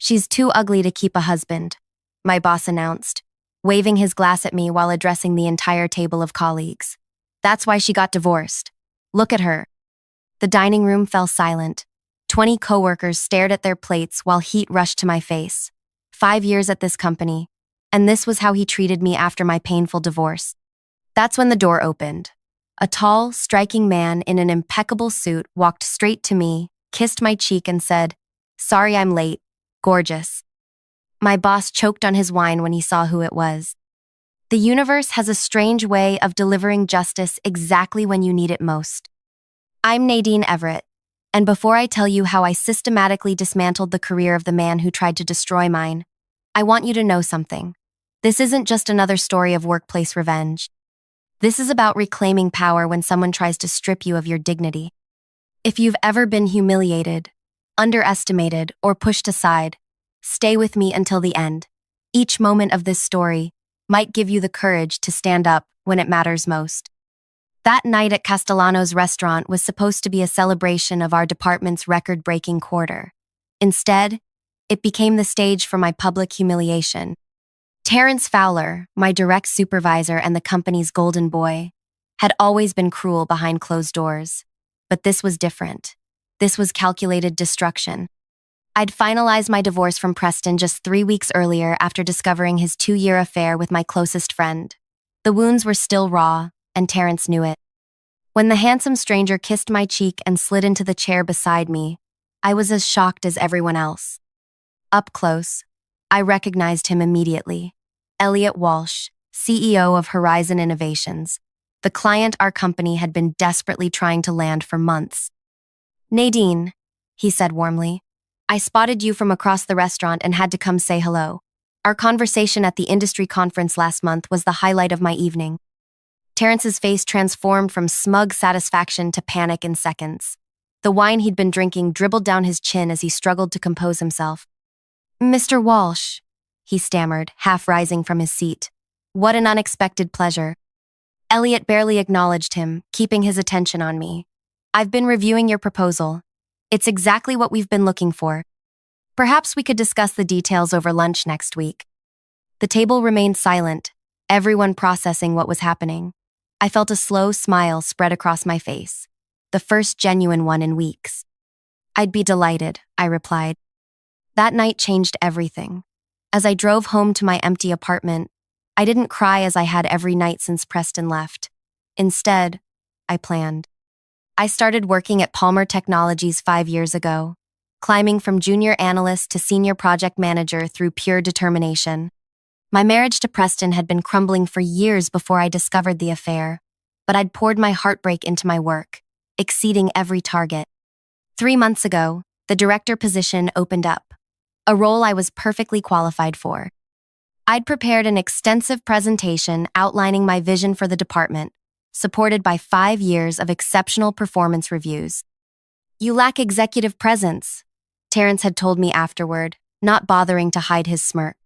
She's too ugly to keep a husband, my boss announced, waving his glass at me while addressing the entire table of colleagues. That's why she got divorced. Look at her. The dining room fell silent. 20 coworkers stared at their plates while heat rushed to my face. 5 years at this company, and this was how he treated me after my painful divorce. That's when the door opened. A tall, striking man in an impeccable suit walked straight to me, kissed my cheek, and said, "Sorry I'm late. Gorgeous." My boss choked on his wine when he saw who it was. The universe has a strange way of delivering justice exactly when you need it most. I'm Nadine Everett, and before I tell you how I systematically dismantled the career of the man who tried to destroy mine, I want you to know something. This isn't just another story of workplace revenge. This is about reclaiming power when someone tries to strip you of your dignity. If you've ever been humiliated, underestimated, or pushed aside, stay with me until the end. Each moment of this story might give you the courage to stand up when it matters most. That night at Castellano's restaurant was supposed to be a celebration of our department's record-breaking quarter. Instead, it became the stage for my public humiliation. Terrence Fowler, my direct supervisor and the company's golden boy, had always been cruel behind closed doors. But this was different. This was calculated destruction. I'd finalized my divorce from Preston just 3 weeks earlier after discovering his 2-year affair with my closest friend. The wounds were still raw, and Terrence knew it. When the handsome stranger kissed my cheek and slid into the chair beside me, I was as shocked as everyone else. Up close, I recognized him immediately. Elliot Walsh, CEO of Horizon Innovations, the client our company had been desperately trying to land for months. "Nadine," he said warmly, "I spotted you from across the restaurant and had to come say hello. Our conversation at the industry conference last month was the highlight of my evening." Terrence's face transformed from smug satisfaction to panic in seconds. The wine he'd been drinking dribbled down his chin as he struggled to compose himself. "Mr. Walsh," he stammered, half rising from his seat. "What an unexpected pleasure." Elliot barely acknowledged him, keeping his attention on me. "I've been reviewing your proposal. It's exactly what we've been looking for. Perhaps we could discuss the details over lunch next week." The table remained silent, everyone processing what was happening. I felt a slow smile spread across my face, the first genuine one in weeks. "I'd be delighted," I replied. That night changed everything. As I drove home to my empty apartment, I didn't cry as I had every night since Preston left. Instead, I planned. I started working at Palmer Technologies 5 years ago, climbing from junior analyst to senior project manager through pure determination. My marriage to Preston had been crumbling for years before I discovered the affair, but I'd poured my heartbreak into my work, exceeding every target. 3 months ago, the director position opened up, a role I was perfectly qualified for. I'd prepared an extensive presentation outlining my vision for the department, supported by 5 years of exceptional performance reviews. "You lack executive presence," Terrence had told me afterward, not bothering to hide his smirk.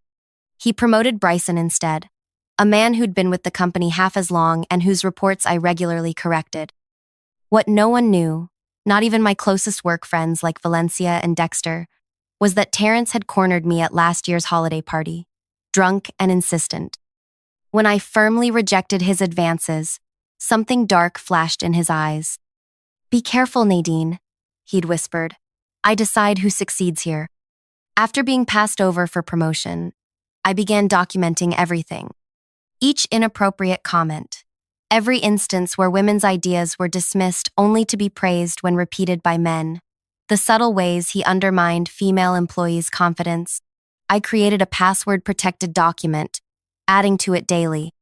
He promoted Bryson instead, a man who'd been with the company half as long and whose reports I regularly corrected. What no one knew, not even my closest work friends like Valencia and Dexter, was that Terrence had cornered me at last year's holiday party, drunk and insistent. When I firmly rejected his advances, something dark flashed in his eyes. "Be careful, Nadine," he'd whispered. "I decide who succeeds here." After being passed over for promotion, I began documenting everything. Each inappropriate comment, every instance where women's ideas were dismissed only to be praised when repeated by men, the subtle ways he undermined female employees' confidence. I created a password-protected document, adding to it daily.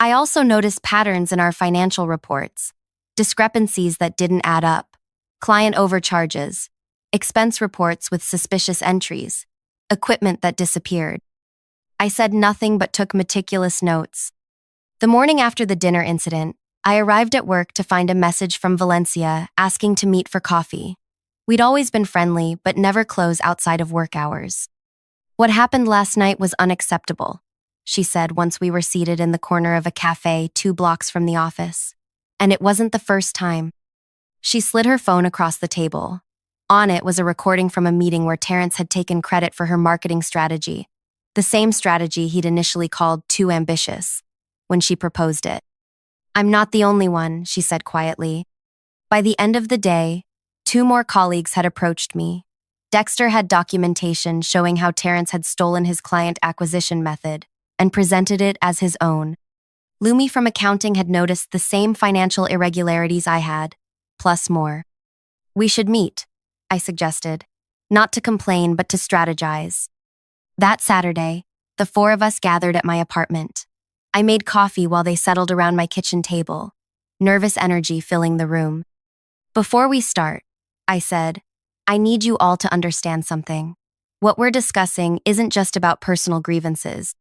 I also noticed patterns in our financial reports, discrepancies that didn't add up, client overcharges, expense reports with suspicious entries, equipment that disappeared. I said nothing but took meticulous notes. The morning after the dinner incident, I arrived at work to find a message from Valencia asking to meet for coffee. We'd always been friendly, but never close outside of work hours. "What happened last night was unacceptable," she said once we were seated in the corner of a cafe 2 blocks from the office. And it wasn't the first time. She slid her phone across the table. On it was a recording from a meeting where Terrence had taken credit for her marketing strategy, the same strategy he'd initially called too ambitious, when she proposed it. "I'm not the only one," she said quietly. By the end of the day, 2 more colleagues had approached me. Dexter had documentation showing how Terrence had stolen his client acquisition method and presented it as his own. Lumi from accounting had noticed the same financial irregularities I had, plus more. "We should meet," I suggested, not to complain but to strategize. That Saturday, the 4 of us gathered at my apartment. I made coffee while they settled around my kitchen table, nervous energy filling the room. "Before we start," I said, "I need you all to understand something. What we're discussing isn't just about personal grievances.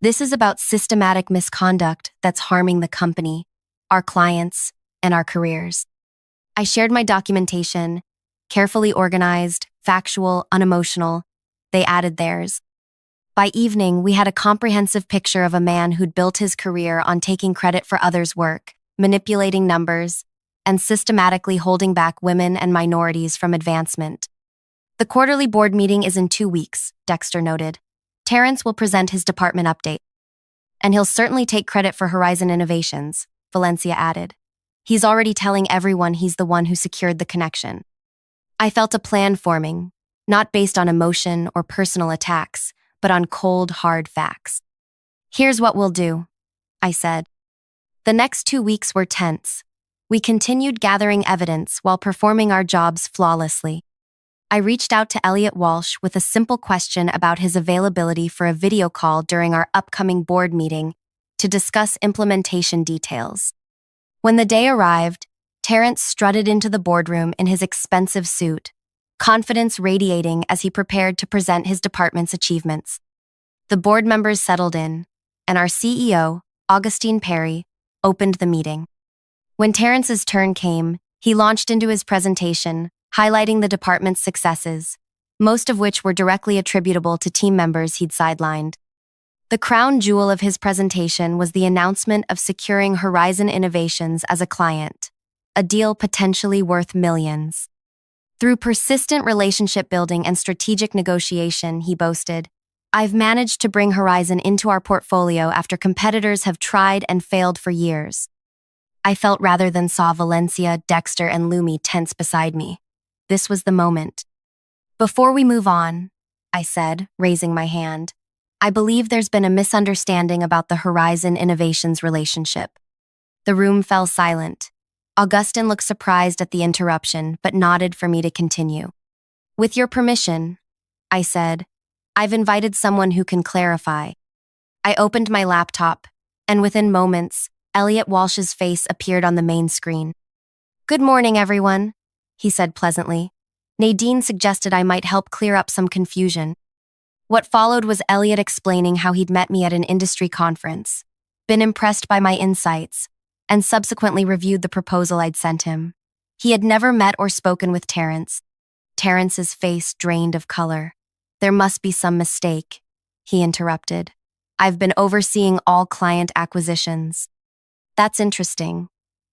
This is about systematic misconduct that's harming the company, our clients, and our careers." I shared my documentation, carefully organized, factual, unemotional. They added theirs. By evening, we had a comprehensive picture of a man who'd built his career on taking credit for others' work, manipulating numbers, and systematically holding back women and minorities from advancement. "The quarterly board meeting is in 2 weeks," Dexter noted. "Terrence will present his department update. And he'll certainly take credit for Horizon Innovations," Valencia added. "He's already telling everyone he's the one who secured the connection." I felt a plan forming, not based on emotion or personal attacks, but on cold, hard facts. "Here's what we'll do," I said. The next 2 weeks were tense. We continued gathering evidence while performing our jobs flawlessly. I reached out to Elliot Walsh with a simple question about his availability for a video call during our upcoming board meeting to discuss implementation details. When the day arrived, Terrence strutted into the boardroom in his expensive suit, confidence radiating as he prepared to present his department's achievements. The board members settled in, and our CEO, Augustine Perry, opened the meeting. When Terrence's turn came, he launched into his presentation, highlighting the department's successes, most of which were directly attributable to team members he'd sidelined. The crown jewel of his presentation was the announcement of securing Horizon Innovations as a client, a deal potentially worth millions. "Through persistent relationship building and strategic negotiation," he boasted, "I've managed to bring Horizon into our portfolio after competitors have tried and failed for years." I felt rather than saw Valencia, Dexter, and Lumi tense beside me. This was the moment. "Before we move on," I said, raising my hand, "I believe there's been a misunderstanding about the Horizon Innovations relationship." The room fell silent. Augustine looked surprised at the interruption, but nodded for me to continue. "With your permission," I said, "I've invited someone who can clarify." I opened my laptop, and within moments, Elliot Walsh's face appeared on the main screen. "Good morning, everyone," he said pleasantly. "Nadine suggested I might help clear up some confusion." What followed was Elliot explaining how he'd met me at an industry conference, been impressed by my insights, and subsequently reviewed the proposal I'd sent him. He had never met or spoken with Terrence. Terrence's face drained of color. "There must be some mistake," he interrupted. "I've been overseeing all client acquisitions." "That's interesting,"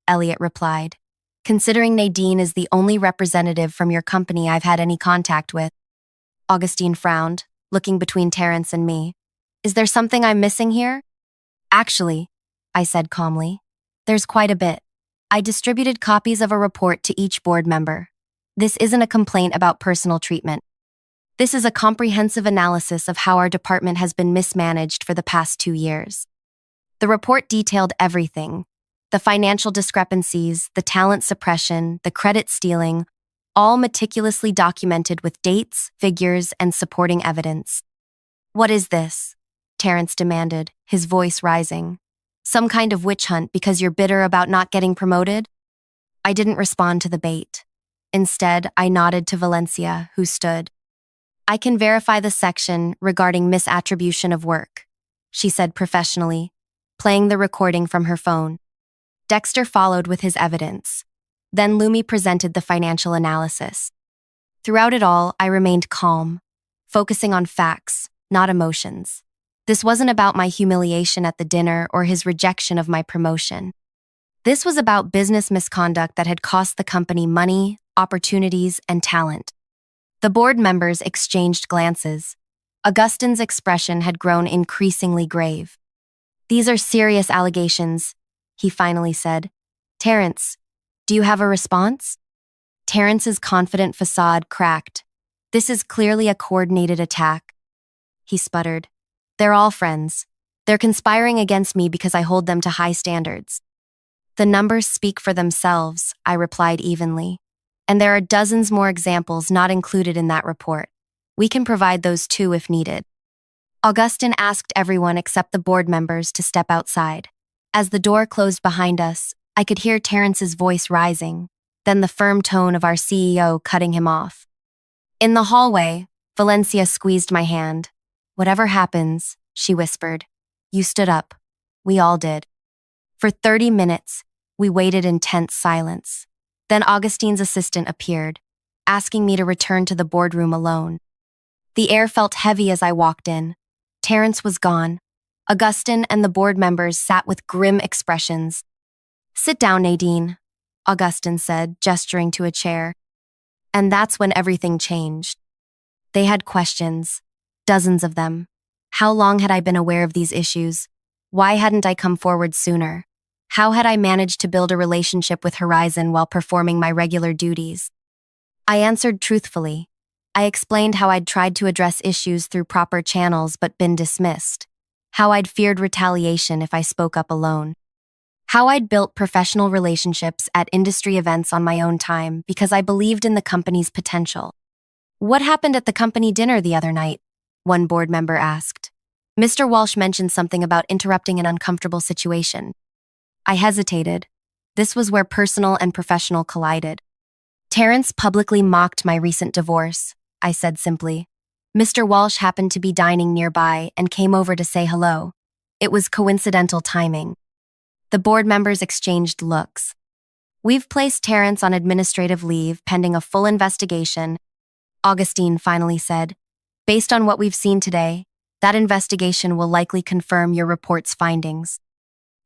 Elliot replied, "considering Nadine is the only representative from your company I've had any contact with." Augustine frowned, looking between Terrence and me. "Is there something I'm missing here?" "Actually," I said calmly, "there's quite a bit. I distributed copies of a report to each board member. This isn't a complaint about personal treatment. This is a comprehensive analysis of how our department has been mismanaged for the past 2 years. The report detailed everything: the financial discrepancies, the talent suppression, the credit stealing, all meticulously documented with dates, figures, and supporting evidence." "What is this?" Terrence demanded, his voice rising. "Some kind of witch hunt because you're bitter about not getting promoted?" I didn't respond to the bait. Instead, I nodded to Valencia, who stood. "I can verify the section regarding misattribution of work," she said professionally, playing the recording from her phone. Dexter followed with his evidence. Then Lumi presented the financial analysis. Throughout it all, I remained calm, focusing on facts, not emotions. This wasn't about my humiliation at the dinner or his rejection of my promotion. This was about business misconduct that had cost the company money, opportunities, and talent. The board members exchanged glances. Augustine's expression had grown increasingly grave. "These are serious allegations," he finally said. "Terrence, do you have a response?" Terrence's confident facade cracked. "This is clearly a coordinated attack," he sputtered. "They're all friends. They're conspiring against me because I hold them to high standards." "The numbers speak for themselves," I replied evenly. "And there are dozens more examples not included in that report. We can provide those too if needed." Augustine asked everyone except the board members to step outside. As the door closed behind us, I could hear Terrence's voice rising, then the firm tone of our CEO cutting him off. In the hallway, Valencia squeezed my hand. "Whatever happens," she whispered, "you stood up. We all did." For 30 minutes, we waited in tense silence. Then Augustine's assistant appeared, asking me to return to the boardroom alone. The air felt heavy as I walked in. Terrence was gone. Augustine and the board members sat with grim expressions. "Sit down, Nadine," Augustine said, gesturing to a chair. And that's when everything changed. They had questions, dozens of them. How long had I been aware of these issues? Why hadn't I come forward sooner? How had I managed to build a relationship with Horizon while performing my regular duties? I answered truthfully. I explained how I'd tried to address issues through proper channels but been dismissed. How I'd feared retaliation if I spoke up alone. How I'd built professional relationships at industry events on my own time because I believed in the company's potential. "What happened at the company dinner the other night?" one board member asked. "Mr. Walsh mentioned something about interrupting an uncomfortable situation." I hesitated. This was where personal and professional collided. "Terrence publicly mocked my recent divorce," I said simply. "Mr. Walsh happened to be dining nearby and came over to say hello. It was coincidental timing." The board members exchanged looks. "We've placed Terrence on administrative leave pending a full investigation," Augustine finally said. "Based on what we've seen today, that investigation will likely confirm your report's findings."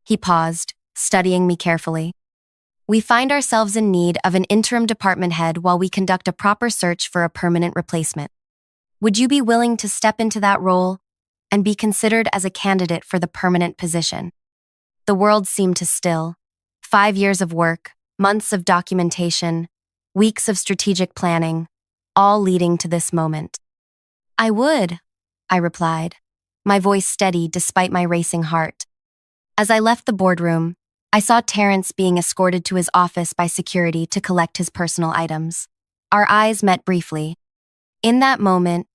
He paused, studying me carefully. "We find ourselves in need of an interim department head while we conduct a proper search for a permanent replacement. Would you be willing to step into that role and be considered as a candidate for the permanent position?" The world seemed to still. 5 years of work, months of documentation, weeks of strategic planning, all leading to this moment. "I would," I replied, my voice steady despite my racing heart. As I left the boardroom, I saw Terrence being escorted to his office by security to collect his personal items. Our eyes met briefly. In that moment,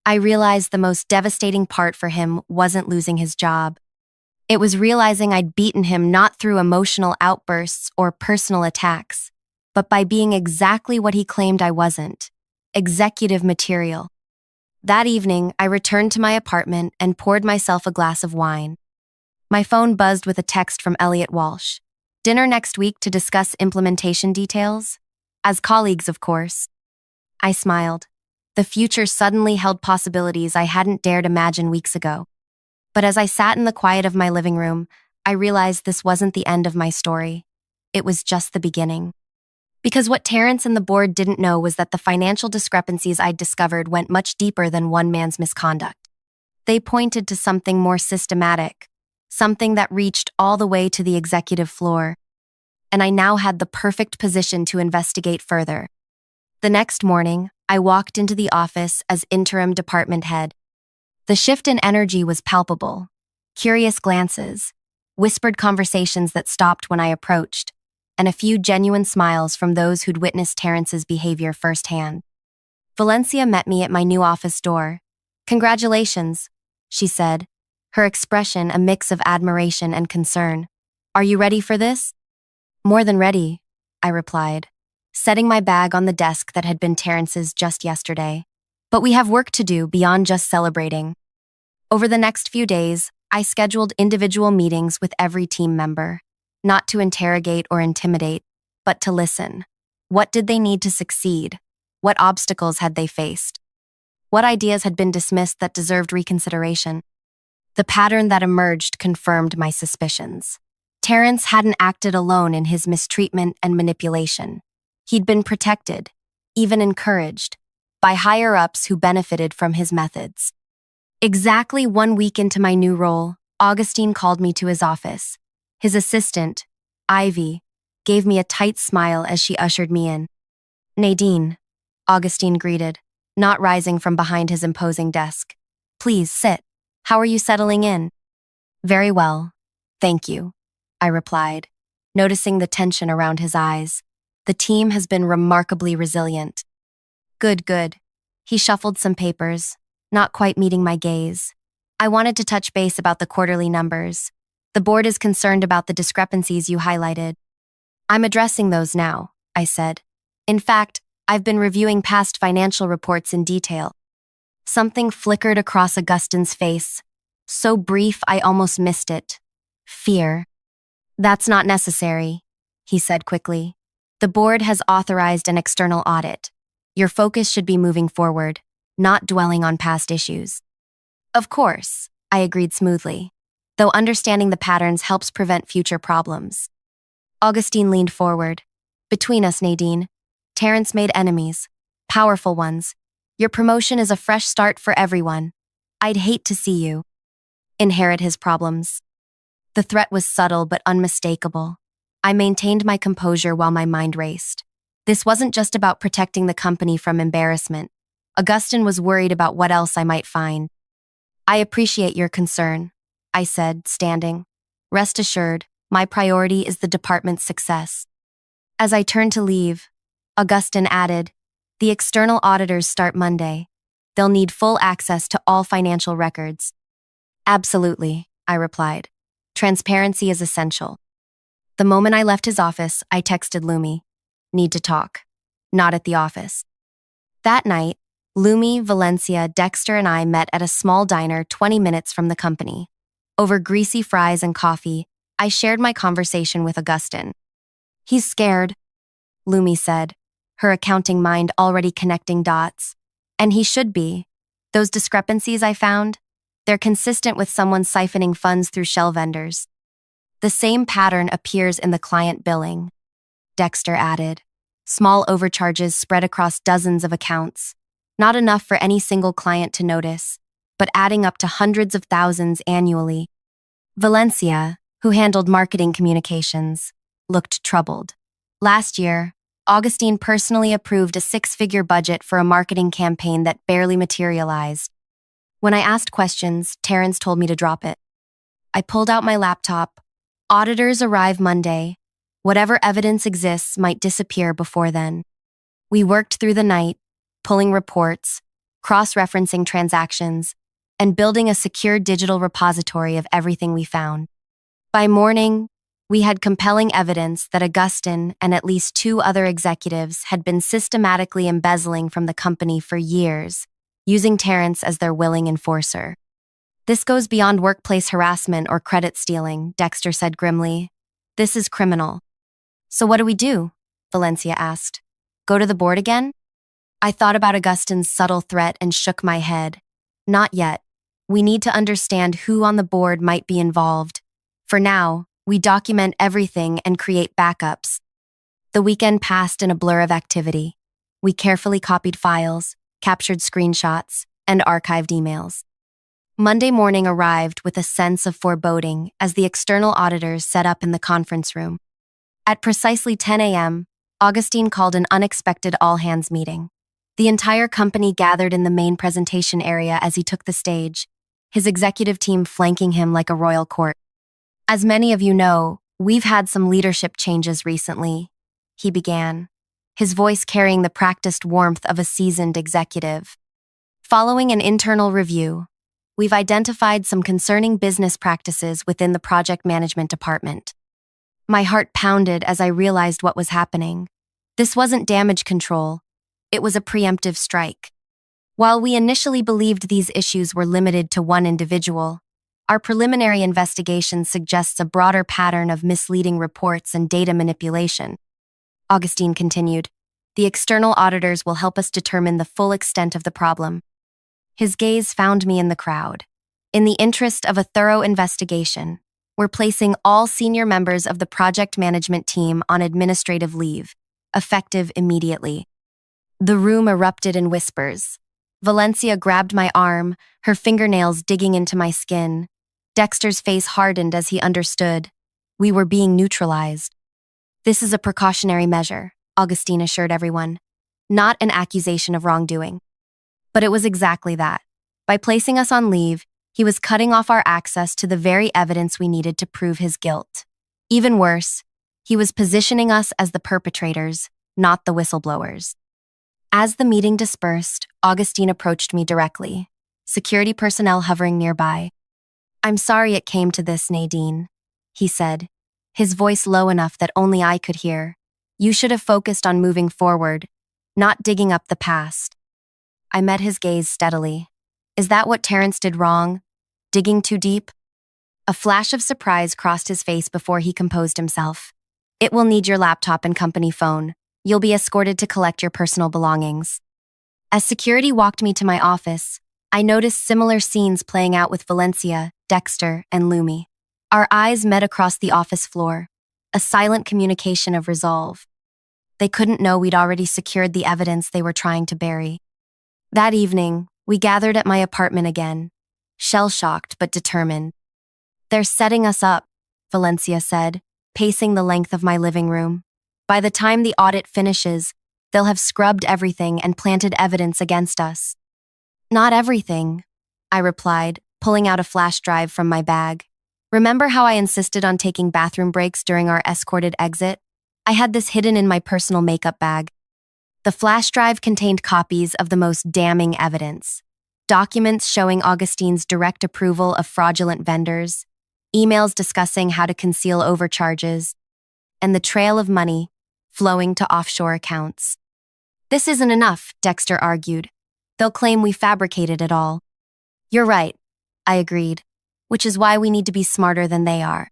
I realized the most devastating part for him wasn't losing his job. It was realizing I'd beaten him not through emotional outbursts or personal attacks, but by being exactly what he claimed I wasn't: executive material. That evening, I returned to my apartment and poured myself a glass of wine. My phone buzzed with a text from Elliot Walsh. "Dinner next week to discuss implementation details? As colleagues, of course." I smiled. The future suddenly held possibilities I hadn't dared imagine weeks ago. But as I sat in the quiet of my living room, I realized this wasn't the end of my story. It was just the beginning. Because what Terrence and the board didn't know was that the financial discrepancies I'd discovered went much deeper than one man's misconduct. They pointed to something more systematic, something that reached all the way to the executive floor. And I now had the perfect position to investigate further. The next morning, I walked into the office as interim department head. The shift in energy was palpable. Curious glances, whispered conversations that stopped when I approached, and a few genuine smiles from those who'd witnessed Terrence's behavior firsthand. Valencia met me at my new office door. "Congratulations," she said, her expression a mix of admiration and concern. "Are you ready for this?" "More than ready," I replied, setting my bag on the desk that had been Terrence's just yesterday. "But we have work to do beyond just celebrating." Over the next few days, I scheduled individual meetings with every team member, not to interrogate or intimidate, but to listen. What did they need to succeed? What obstacles had they faced? What ideas had been dismissed that deserved reconsideration? The pattern that emerged confirmed my suspicions. Terrence hadn't acted alone in his mistreatment and manipulation. He'd been protected, even encouraged, by higher-ups who benefited from his methods. Exactly 1 week into my new role, Augustine called me to his office. His assistant, Ivy, gave me a tight smile as she ushered me in. "Nadine," Augustine greeted, not rising from behind his imposing desk. "Please sit. How are you settling in?" "Very well, thank you," I replied, noticing the tension around his eyes. "The team has been remarkably resilient." "Good, good." He shuffled some papers, not quite meeting my gaze. "I wanted to touch base about the quarterly numbers. The board is concerned about the discrepancies you highlighted." "I'm addressing those now," I said. "In fact, I've been reviewing past financial reports in detail." Something flickered across Augustine's face, so brief I almost missed it. Fear. "That's not necessary," he said quickly. "The board has authorized an external audit. Your focus should be moving forward, not dwelling on past issues." "Of course," I agreed smoothly, though understanding the patterns helps prevent future problems. Augustine leaned forward. "Between us, Nadine, Terrence made enemies, powerful ones. Your promotion is a fresh start for everyone. I'd hate to see you inherit his problems." The threat was subtle but unmistakable. I maintained my composure while my mind raced. This wasn't just about protecting the company from embarrassment. Augustine was worried about what else I might find. "I appreciate your concern," I said, standing. "Rest assured, my priority is the department's success." As I turned to leave, Augustine added, "The external auditors start Monday. They'll need full access to all financial records." "Absolutely," I replied. "Transparency is essential." The moment I left his office, I texted Lumi. "Need to talk." Not at the office. That night, Lumi, Valencia, Dexter, and I met at a small diner 20 minutes from the company. Over greasy fries and coffee, I shared my conversation with Augustine. "He's scared," Lumi said, her accounting mind already connecting dots. "And he should be. Those discrepancies I found, they're consistent with someone siphoning funds through shell vendors." "The same pattern appears in the client billing," Dexter added. "Small overcharges spread across dozens of accounts. Not enough for any single client to notice, but adding up to hundreds of thousands annually." Valencia, who handled marketing communications, looked troubled. "Last year, Augustine personally approved a 6-figure budget for a marketing campaign that barely materialized. When I asked questions, Terrence told me to drop it." I pulled out my laptop. "Auditors arrive Monday. Whatever evidence exists might disappear before then." We worked through the night, pulling reports, cross-referencing transactions, and building a secure digital repository of everything we found. By morning, we had compelling evidence that Augustine and at least 2 other executives had been systematically embezzling from the company for years, using Terrence as their willing enforcer. "This goes beyond workplace harassment or credit stealing," Dexter said grimly. "This is criminal." "So what do we do?" Valencia asked. "Go to the board again?" I thought about Augustine's subtle threat and shook my head. "Not yet. We need to understand who on the board might be involved. For now, we document everything and create backups." The weekend passed in a blur of activity. We carefully copied files, captured screenshots, and archived emails. Monday morning arrived with a sense of foreboding as the external auditors set up in the conference room. At precisely 10 a.m., Augustine called an unexpected all-hands meeting. The entire company gathered in the main presentation area as he took the stage, his executive team flanking him like a royal court. "As many of you know, we've had some leadership changes recently," he began, his voice carrying the practiced warmth of a seasoned executive. "Following an internal review, we've identified some concerning business practices within the project management department." My heart pounded as I realized what was happening. This wasn't damage control. It was a preemptive strike. While we initially believed these issues were limited to one individual, our preliminary investigation suggests a broader pattern of misleading reports and data manipulation. Augustine continued, "The external auditors will help us determine the full extent of the problem." His gaze found me in the crowd. "In the interest of a thorough investigation, we're placing all senior members of the project management team on administrative leave. effective immediately. The room erupted in whispers. Valencia grabbed my arm, her fingernails digging into my skin. Dexter's face hardened as he understood. We were being neutralized. This is a precautionary measure, Augustine assured everyone. Not an accusation of wrongdoing. But it was exactly that. By placing us on leave, he was cutting off our access to the very evidence we needed to prove his guilt. Even worse, he was positioning us as the perpetrators, not the whistleblowers. As the meeting dispersed, Augustine approached me directly, security personnel hovering nearby. "I'm sorry it came to this, Nadine," he said, his voice low enough that only I could hear. "You should have focused on moving forward, not digging up the past." I met his gaze steadily. Is that what Terrence did wrong? Digging too deep? A flash of surprise crossed his face before he composed himself. "It will need your laptop and company phone. You'll be escorted to collect your personal belongings." As security walked me to my office, I noticed similar scenes playing out with Valencia, Dexter, and Lumi. Our eyes met across the office floor, a silent communication of resolve. They couldn't know we'd already secured the evidence they were trying to bury. That evening, we gathered at my apartment again, shell-shocked but determined. "They're setting us up," Valencia said, pacing the length of my living room. "By the time the audit finishes, they'll have scrubbed everything and planted evidence against us." "Not everything," I replied, pulling out a flash drive from my bag. "Remember how I insisted on taking bathroom breaks during our escorted exit? I had this hidden in my personal makeup bag." The flash drive contained copies of the most damning evidence. Documents showing Augustine's direct approval of fraudulent vendors, emails discussing how to conceal overcharges, and the trail of money flowing to offshore accounts. "This isn't enough," Dexter argued. "They'll claim we fabricated it all." "You're right," I agreed, "which is why we need to be smarter than they are."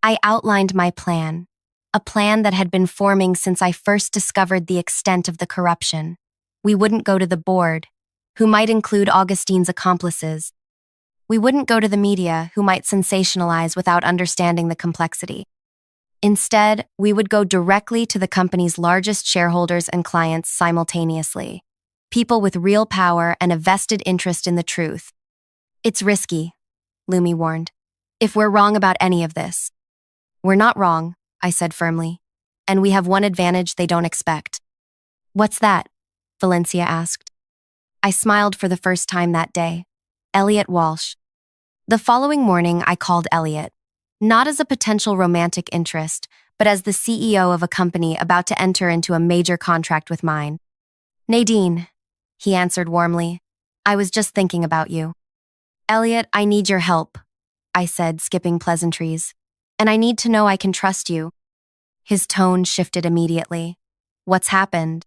I outlined my plan, a plan that had been forming since I first discovered the extent of the corruption. We wouldn't go to the board, who might include Augustine's accomplices. We wouldn't go to the media, who might sensationalize without understanding the complexity. Instead, we would go directly to the company's largest shareholders and clients simultaneously, people with real power and a vested interest in the truth. "It's risky," Lumi warned, "if we're wrong about any of this." "We're not wrong," I said firmly, "and we have one advantage they don't expect." "What's that?" Valencia asked. I smiled for the first time that day. Elliot Walsh. The following morning, I called Elliot, not as a potential romantic interest, but as the CEO of a company about to enter into a major contract with mine. "Nadine," he answered warmly, "I was just thinking about you." "Elliot, I need your help," I said, skipping pleasantries. "And I need to know I can trust you." His tone shifted immediately. "What's happened?"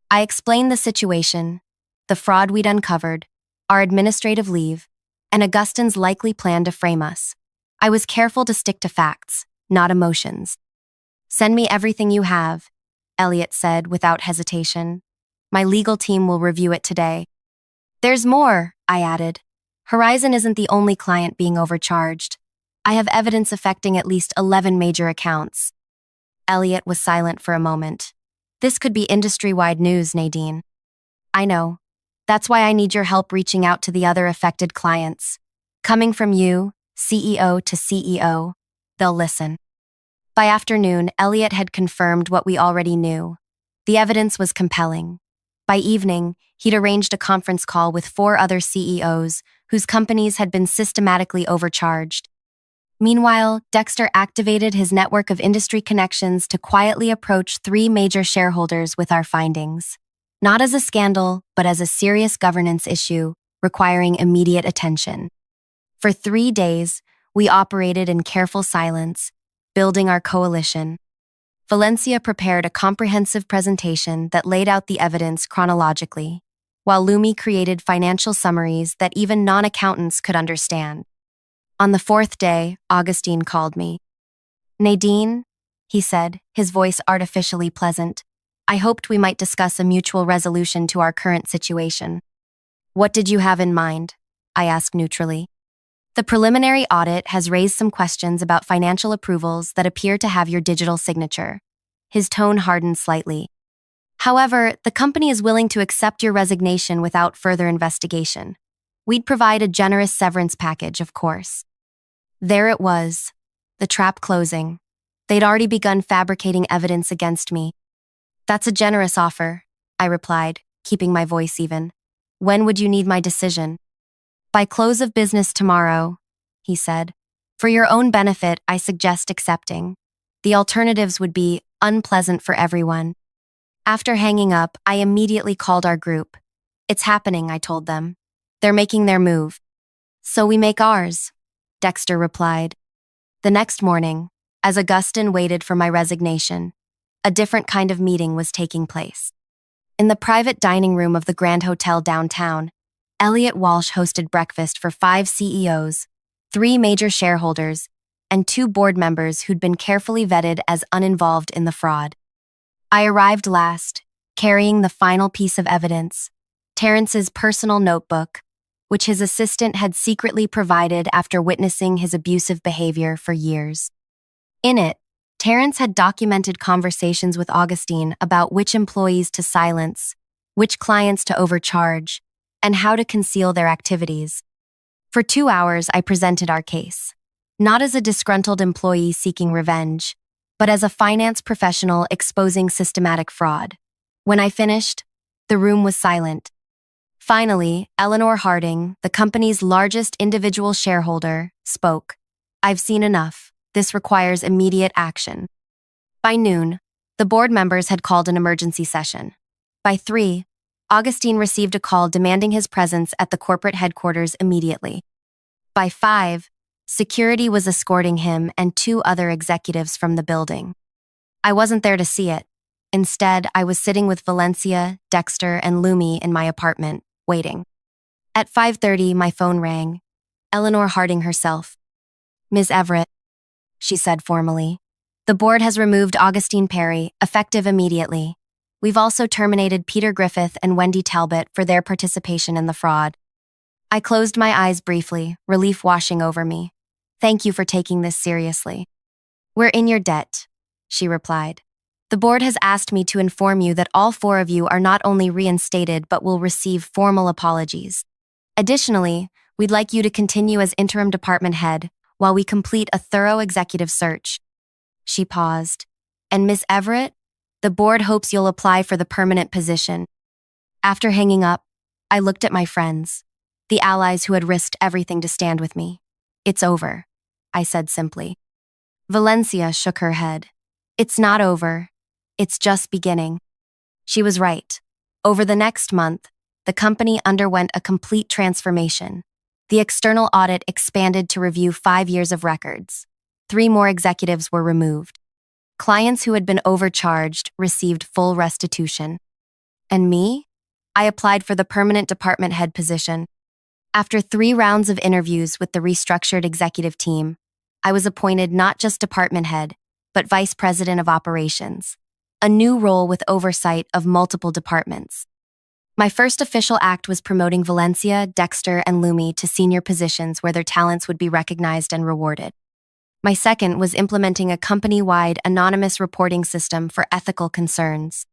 I explained the situation, the fraud we'd uncovered, our administrative leave, and Augustine's likely plan to frame us. I was careful to stick to facts, not emotions. "Send me everything you have," Elliot said without hesitation. "My legal team will review it today." "There's more," I added. "Horizon isn't the only client being overcharged. I have evidence affecting at least 11 major accounts." Elliot was silent for a moment. "This could be industry-wide news, Nadine." "I know. That's why I need your help reaching out to the other affected clients. Coming from you, CEO to CEO, they'll listen." By afternoon, Elliot had confirmed what we already knew. The evidence was compelling. By evening, he'd arranged a conference call with 4 other CEOs whose companies had been systematically overcharged. Meanwhile, Dexter activated his network of industry connections to quietly approach 3 major shareholders with our findings. Not as a scandal, but as a serious governance issue requiring immediate attention. For 3 days, we operated in careful silence, building our coalition. Valencia prepared a comprehensive presentation that laid out the evidence chronologically, while Lumi created financial summaries that even non-accountants could understand. On the 4th day, Augustine called me. "Nadine," he said, his voice artificially pleasant, "I hoped we might discuss a mutual resolution to our current situation." "What did you have in mind?" I asked neutrally. "The preliminary audit has raised some questions about financial approvals that appear to have your digital signature. His tone hardened slightly. However, the company is willing to accept your resignation without further investigation. We'd provide a generous severance package, of course. There it was, the trap closing. They'd already begun fabricating evidence against me. That's a generous offer, I replied, keeping my voice even. When would you need my decision? By close of business tomorrow, he said. For your own benefit, I suggest accepting. The alternatives would be unpleasant for everyone. After hanging up, I immediately called our group. It's happening, I told them. They're making their move. So we make ours, Dexter replied. The next morning, as Augustine waited for my resignation, a different kind of meeting was taking place. In the private dining room of the Grand Hotel downtown, Elliot Walsh hosted breakfast for 5 CEOs, 3 major shareholders, and 2 board members who'd been carefully vetted as uninvolved in the fraud. I arrived last, carrying the final piece of evidence, Terrence's personal notebook, which his assistant had secretly provided after witnessing his abusive behavior for years. In it, Terrence had documented conversations with Augustine about which employees to silence, which clients to overcharge, and how to conceal their activities. For 2 hours, I presented our case, not as a disgruntled employee seeking revenge, but as a finance professional exposing systematic fraud. When I finished, the room was silent. Finally, Eleanor Harding, the company's largest individual shareholder, spoke. I've seen enough. This requires immediate action. By noon, the board members had called an emergency session. By 3, Augustine received a call demanding his presence at the corporate headquarters immediately. By 5, security was escorting him and 2 other executives from the building. I wasn't there to see it. Instead, I was sitting with Valencia, Dexter, and Lumi in my apartment, waiting. At 5:30, my phone rang. Eleanor Harding herself. Ms. Everett, she said formally. The board has removed Augustine Perry, effective immediately. We've also terminated Peter Griffith and Wendy Talbot for their participation in the fraud. I closed my eyes briefly, relief washing over me. Thank you for taking this seriously. We're in your debt, she replied. The board has asked me to inform you that all 4 of you are not only reinstated but will receive formal apologies. Additionally, we'd like you to continue as interim department head while we complete a thorough executive search. She paused. And Miss Everett, the board hopes you'll apply for the permanent position. After hanging up, I looked at my friends, the allies who had risked everything to stand with me. It's over, I said simply. Valencia shook her head. It's not over. It's just beginning. She was right. Over the next month, the company underwent a complete transformation. The external audit expanded to review 5 years of records. 3 more executives were removed. Clients who had been overcharged received full restitution. And me? I applied for the permanent department head position. After 3 rounds of interviews with the restructured executive team, I was appointed not just department head, but vice president of operations, a new role with oversight of multiple departments. My first official act was promoting Valencia, Dexter, and Lumi to senior positions where their talents would be recognized and rewarded. My second was implementing a company-wide anonymous reporting system for ethical concerns.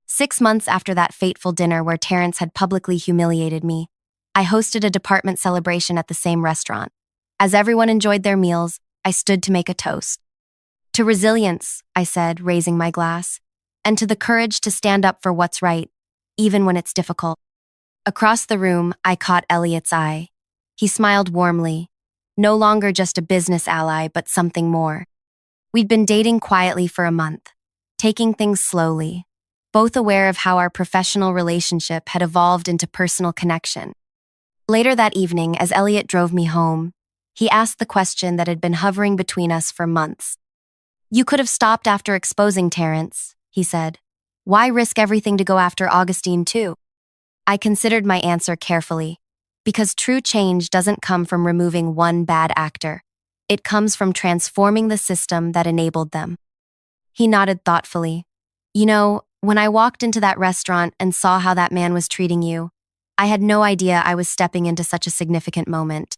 6 months after that fateful dinner where Terrence had publicly humiliated me, I hosted a department celebration at the same restaurant. As everyone enjoyed their meals, I stood to make a toast. To resilience, I said, raising my glass, and to the courage to stand up for what's right, even when it's difficult. Across the room, I caught Elliot's eye. He smiled warmly, no longer just a business ally, but something more. We'd been dating quietly for a month, taking things slowly, both aware of how our professional relationship had evolved into personal connection. Later that evening, as Elliot drove me home, he asked the question that had been hovering between us for months. You could have stopped after exposing Terrence, he said. Why risk everything to go after Augustine too? I considered my answer carefully, because true change doesn't come from removing one bad actor. It comes from transforming the system that enabled them. He nodded thoughtfully. You know, when I walked into that restaurant and saw how that man was treating you, I had no idea I was stepping into such a significant moment.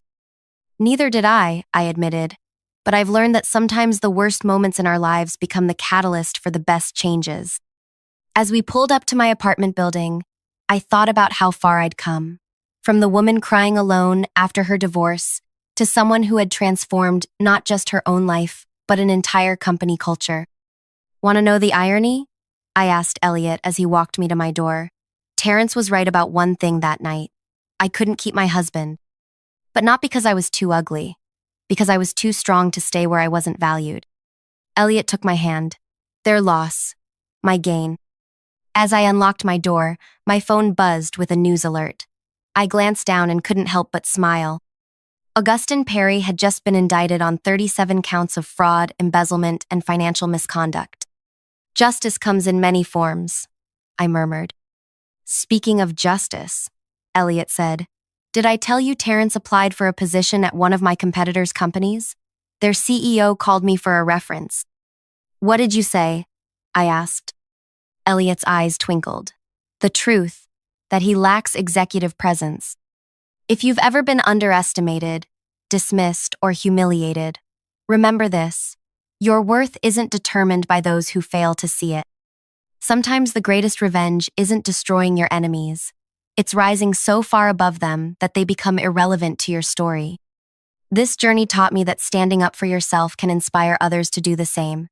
Neither did I admitted. but I've learned that sometimes the worst moments in our lives become the catalyst for the best changes. As we pulled up to my apartment building, I thought about how far I'd come. From the woman crying alone after her divorce to someone who had transformed not just her own life, but an entire company culture. Want to know the irony? I asked Elliot as he walked me to my door. Terrence was right about one thing that night. I couldn't keep my husband. But not because I was too ugly, because I was too strong to stay where I wasn't valued. Elliot took my hand. Their loss, my gain. As I unlocked my door, my phone buzzed with a news alert. I glanced down and couldn't help but smile. Augustin Perry had just been indicted on 37 counts of fraud, embezzlement, and financial misconduct. Justice comes in many forms, I murmured. Speaking of justice, Elliot said, did I tell you Terrence applied for a position at one of my competitors' companies? Their CEO called me for a reference. What did you say? I asked. Elliot's eyes twinkled. The truth, that he lacks executive presence. If you've ever been underestimated, dismissed, or humiliated, remember this. Your worth isn't determined by those who fail to see it. Sometimes the greatest revenge isn't destroying your enemies. It's rising so far above them that they become irrelevant to your story. This journey taught me that standing up for yourself can inspire others to do the same.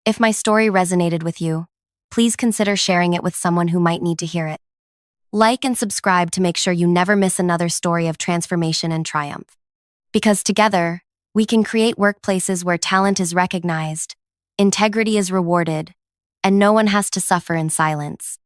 If my story resonated with you, please consider sharing it with someone who might need to hear it. Like and subscribe to make sure you never miss another story of transformation and triumph. Because together, we can create workplaces where talent is recognized, integrity is rewarded, and no one has to suffer in silence.